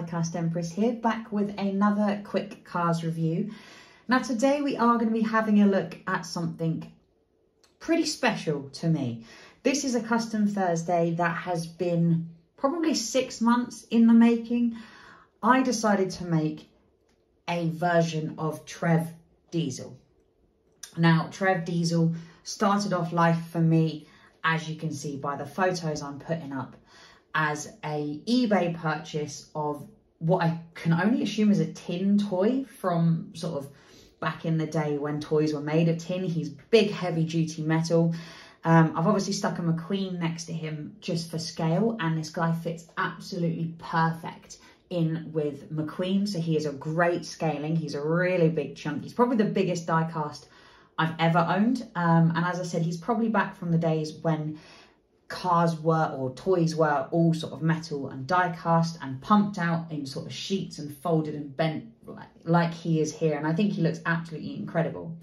Diecast Empress here, back with another quick cars review. Now today we are going to be having a look at something pretty special to me. This is a Custom Thursday that has been probably 6 months in the making. I decided to make a version of Trev Diesel. Now Trev Diesel started off life for me, as you can see by the photos I'm putting up, as a eBay purchase of what I can only assume is a tin toy from sort of back in the day when toys were made of tin. He's big, heavy duty metal. I've obviously stuck a McQueen next to him just for scale, and this guy fits absolutely perfect in with McQueen. So he is a great scaling. He's a really big chunk. He's probably the biggest diecast I've ever owned. And as I said, he's probably back from the days when cars were, or toys were, all sort of metal and die cast and pumped out in sort of sheets and folded and bent like he is here. And I think he looks absolutely incredible.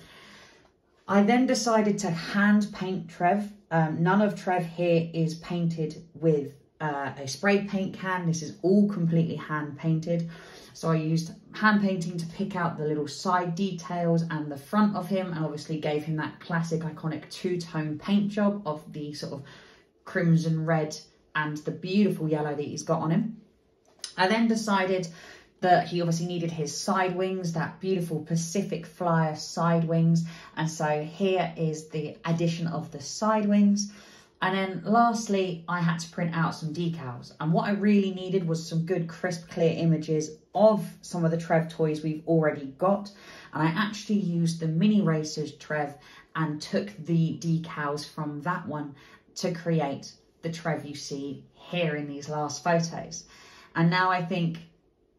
I then decided to hand paint Trev. None of Trev here is painted with a spray paint can. This is all completely hand painted. So I used hand painting to pick out the little side details and the front of him, and obviously gave him that classic iconic two-tone paint job of the sort of crimson red and the beautiful yellow that he's got on him. I then decided that he obviously needed his side wings, that beautiful Pacific Flyer side wings, and so here is the addition of the side wings. And then lastly, I had to print out some decals, and what I really needed was some good crisp clear images of some of the Trev toys we've already got. And I actually used the Mini Racers Trev and took the decals from that one to create the Trev you see here in these last photos. And now I think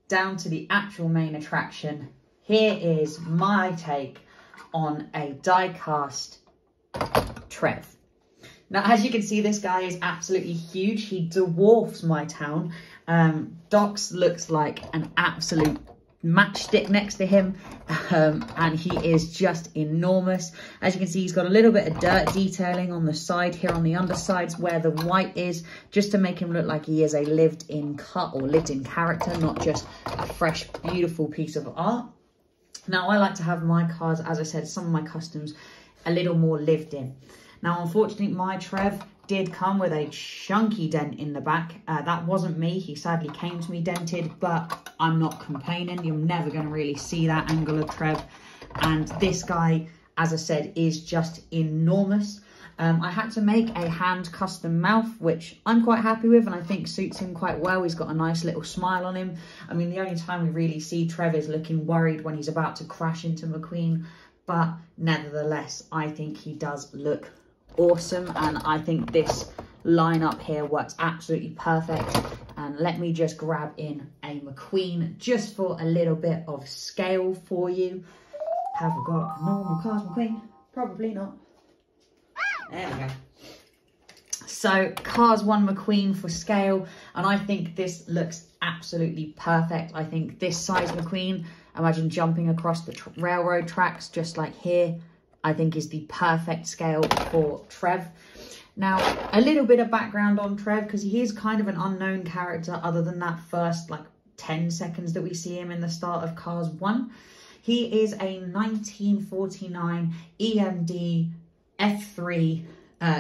down to the actual main attraction. Here is my take on a die-cast Trev. Now, as you can see, this guy is absolutely huge. He dwarfs my town. Docs looks like an absolute matchstick next to him, and he is just enormous. As you can see, he's got a little bit of dirt detailing on the side here, on the undersides where the white is, just to make him look like he is a lived-in cut or lived-in character, not just a fresh, beautiful piece of art. Now, I like to have my cars, as I said, some of my customs, a little more lived in. Now, unfortunately, my Trev did come with a chunky dent in the back. That wasn't me. He sadly came to me dented, but I'm not complaining. You're never going to really see that angle of Trev. And this guy, as I said, is just enormous. I had to make a hand custom mouth, which I'm quite happy with and I think suits him quite well. He's got a nice little smile on him. I mean, the only time we really see Trev is looking worried when he's about to crash into McQueen. But nevertheless, I think he does look awesome, and I think this lineup here works absolutely perfect. And let me just grab in a McQueen just for a little bit of scale for you. Have we got a normal Cars McQueen? Probably not. There we go. So Cars 1 McQueen for scale, and I think this looks absolutely perfect. I think this size McQueen, imagine jumping across the railroad tracks just like here, I think is the perfect scale for Trev. Now, a little bit of background on Trev, because he is kind of an unknown character other than that first like 10 seconds that we see him in the start of Cars 1. He is a 1949 EMD F3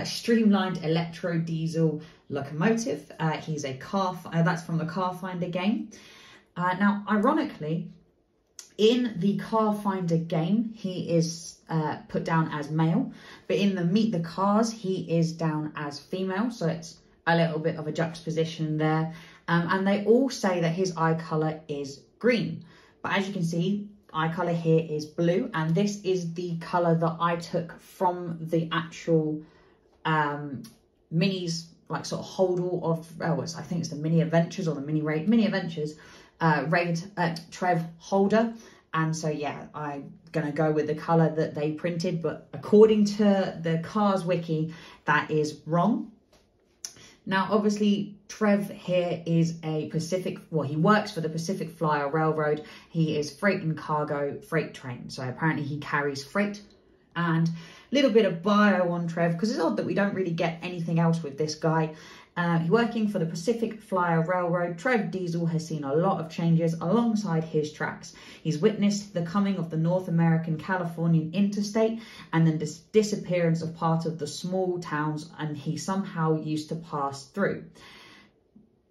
streamlined electro diesel locomotive. He's a car, that's from the Car Finder game. Now, ironically, in the Car Finder game, he is put down as male, but in the Meet the Cars, he is down as female. So it's a little bit of a juxtaposition there. And they all say that his eye colour is green. But as you can see, eye colour here is blue. And this is the colour that I took from the actual minis, like sort of holdall of, I think it's the Mini Adventures or the Mini Adventures Trev holder. And so, yeah, I'm going to go with the colour that they printed. But according to the Cars Wiki, that is wrong. Now, obviously, Trev here is a Pacific, well, he works for the Pacific Flyer Railroad. He is freight and cargo freight train. So apparently he carries freight And a little bit of bio on Trev, because it's odd that we don't really get anything else with this guy. Working for the Pacific Flyer Railroad, Trev Diesel has seen a lot of changes alongside his tracks. He's witnessed the coming of the North American Californian Interstate and then the disappearance of part of the small towns, and he somehow used to pass through.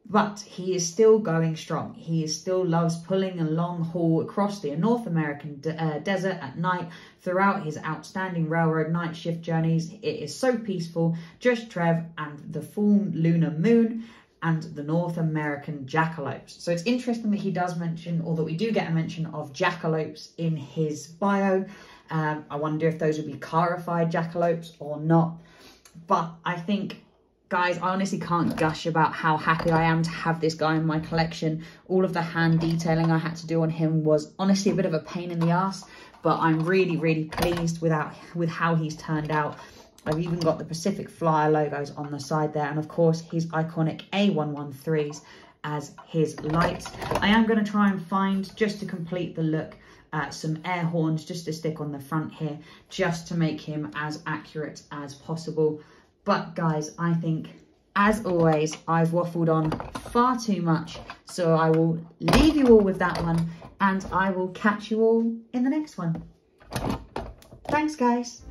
But he is still going strong. He still loves pulling a long haul across the North American desert at night throughout his outstanding railroad night shift journeys. It is so peaceful. Just Trev and the full lunar moon and the North American jackalopes. So it's interesting that he does mention, or that we do get a mention of jackalopes in his bio. I wonder if those would be carified jackalopes or not. But I think, guys, I honestly can't gush about how happy I am to have this guy in my collection. All of the hand detailing I had to do on him was honestly a bit of a pain in the ass, but I'm really, really pleased with how he's turned out. I've even got the Pacific Flyer logos on the side there, and of course his iconic A113s as his lights. I am going to try and find, just to complete the look, some air horns just to stick on the front here, just to make him as accurate as possible. But guys, I think, as always, I've waffled on far too much. So I will leave you all with that one, and I will catch you all in the next one. Thanks, guys.